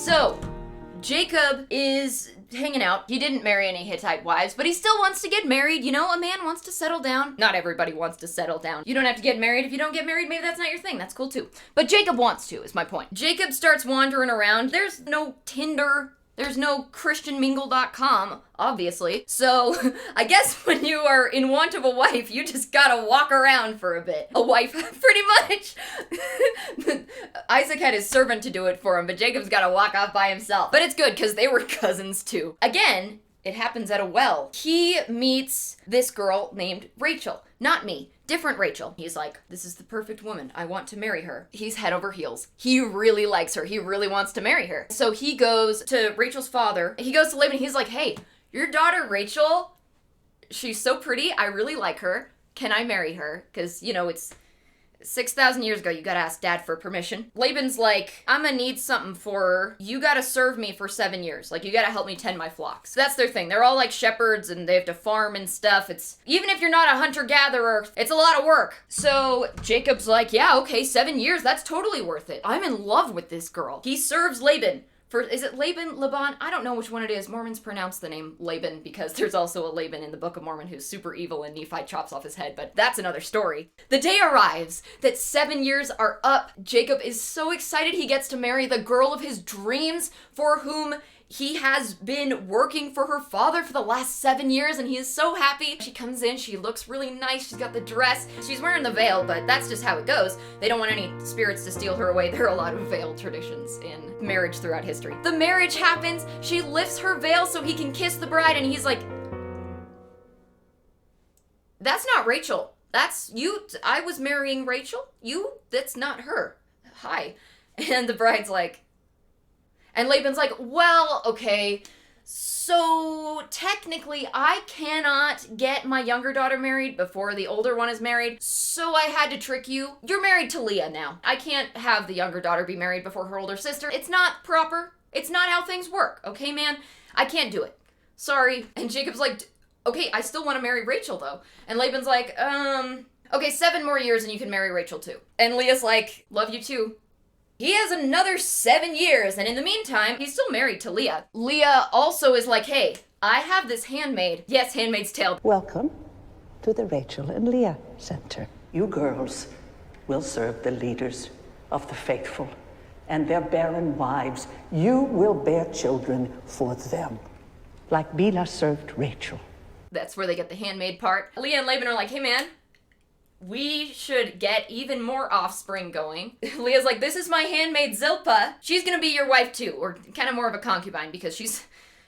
So, Jacob is hanging out. He didn't marry any Hittite wives, but he still wants to get married. You know, a man wants to settle down. Not everybody wants to settle down. You don't have to get married. If you don't get married, maybe that's not your thing. That's cool too. But Jacob wants to, is my point. Jacob starts wandering around. There's no Tinder. There's no ChristianMingle.com, obviously. So, I guess when you are in want of a wife, you just gotta walk around for a bit. A wife, pretty much. Isaac had his servant to do it for him, but Jacob's gotta walk off by himself. But it's good, because they were cousins too. Again, it happens at a well. He meets this girl named Rachel. Not me. Different Rachel. He's like, this is the perfect woman. I want to marry her. He's head over heels. He really likes her. He really wants to marry her. So he goes to Rachel's father. He goes to Laban. He's like, hey, your daughter Rachel, she's so pretty. I really like her. Can I marry her? Because, you know, it's 6,000 years ago. You gotta ask dad for permission. Laban's like, I'm gonna need something for her. You gotta serve me for 7 years. Like, you gotta help me tend my flocks. That's their thing. They're all like shepherds and they have to farm and stuff. It's, even if you're not a hunter-gatherer, it's a lot of work. So Jacob's like, yeah, okay, 7 years. That's totally worth it. I'm in love with this girl. He serves Laban. Is it Laban? Laban? I don't know which one it is. Mormons pronounce the name Laban because there's also a Laban in the Book of Mormon who's super evil and Nephi chops off his head, but that's another story. The day arrives that 7 years are up. Jacob is so excited he gets to marry the girl of his dreams for whom he has been working for her father for the last 7 years, and he is so happy. She comes in, she looks really nice, she's got the dress, she's wearing the veil, but that's just how it goes. They don't want any spirits to steal her away. There are a lot of veil traditions in marriage throughout history. The marriage happens, she lifts her veil so he can kiss the bride, and he's like, that's not Rachel. That's you. I was marrying Rachel. You? That's not her. Hi. And the bride's like, and Laban's like, well, okay, so technically I cannot get my younger daughter married before the older one is married, so I had to trick you. You're married to Leah now. I can't have the younger daughter be married before her older sister. It's not proper. It's not how things work, okay, man? I can't do it. Sorry. And Jacob's like, okay, I still want to marry Rachel, though. And Laban's like, okay, 7 more years and you can marry Rachel, too. And Leah's like, love you, too. He has another 7 years, and in the meantime, he's still married to Leah. Leah also is like, hey, I have this handmaid. Yes, Handmaid's Tale. Welcome to the Rachel and Leah Center. You girls will serve the leaders of the faithful and their barren wives. You will bear children for them, like Bilhah served Rachel. That's where they get the handmaid part. Leah and Laban are like, hey, man, we should get even more offspring going. Leah's like, this is my handmaid Zilpah. She's gonna be your wife too, or kind of more of a concubine because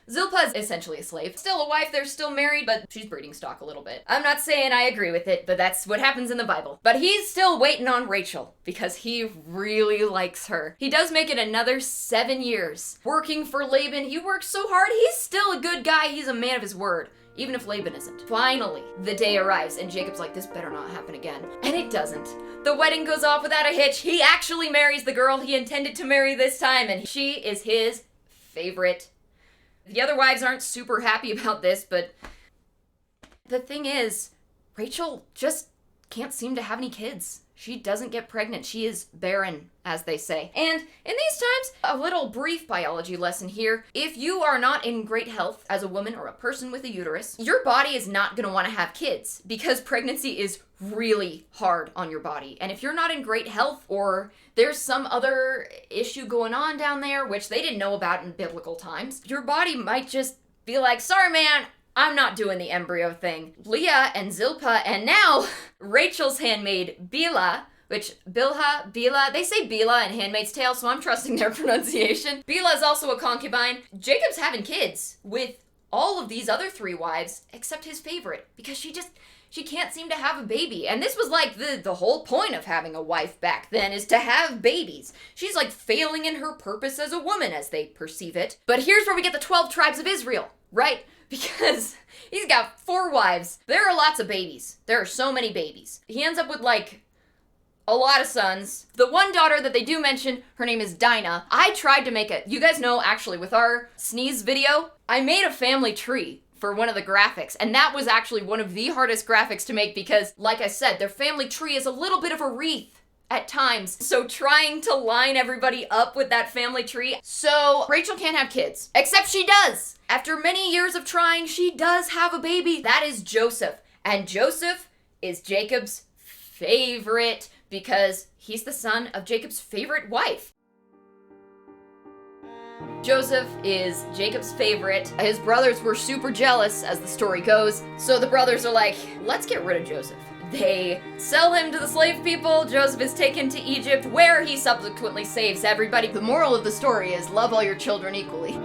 Zilpah's essentially a slave. Still a wife, they're still married, but she's breeding stock a little bit. I'm not saying I agree with it, but that's what happens in the Bible. But he's still waiting on Rachel because he really likes her. He does make it another 7 years. Working for Laban, he works so hard, he's still a good guy, he's a man of his word. Even if Laban isn't. Finally, the day arrives, and Jacob's like, this better not happen again. And it doesn't. The wedding goes off without a hitch. He actually marries the girl he intended to marry this time, and she is his favorite. The other wives aren't super happy about this, but the thing is, Rachel just can't seem to have any kids. She doesn't get pregnant. She is barren, as they say. And in these times, a little brief biology lesson here. If you are not in great health as a woman or a person with a uterus, your body is not going to want to have kids because pregnancy is really hard on your body. And if you're not in great health or there's some other issue going on down there, which they didn't know about in biblical times, your body might just be like, sorry, man, I'm not doing the embryo thing. Leah and Zilpah, and now Rachel's handmaid, Bilhah, which Bilhah, they say Bilhah in Handmaid's Tale, so I'm trusting their pronunciation. Bilhah is also a concubine. Jacob's having kids with all of these other 3 wives, except his favorite, because she can't seem to have a baby. And this was like the whole point of having a wife back then, is to have babies. She's like failing in her purpose as a woman, as they perceive it. But here's where we get the 12 tribes of Israel, right? Because he's got 4 wives. There are lots of babies. There are so many babies. He ends up with like a lot of sons. The one daughter that they do mention, her name is Dinah. I tried to make it. You guys know, actually, with our sneeze video, I made a family tree for one of the graphics, and that was actually one of the hardest graphics to make because, like I said, their family tree is a little bit of a wreath. at times. So trying to line everybody up with that family tree. So Rachel can't have kids, except she does. After many years of trying, she does have a baby. That is Joseph. And Joseph is Jacob's favorite because he's the son of Jacob's favorite wife. Joseph is Jacob's favorite. His brothers were super jealous, as the story goes. So the brothers are like, let's get rid of Joseph. They sell him to the slave people. Joseph is taken to Egypt, where he subsequently saves everybody. The moral of the story is love all your children equally.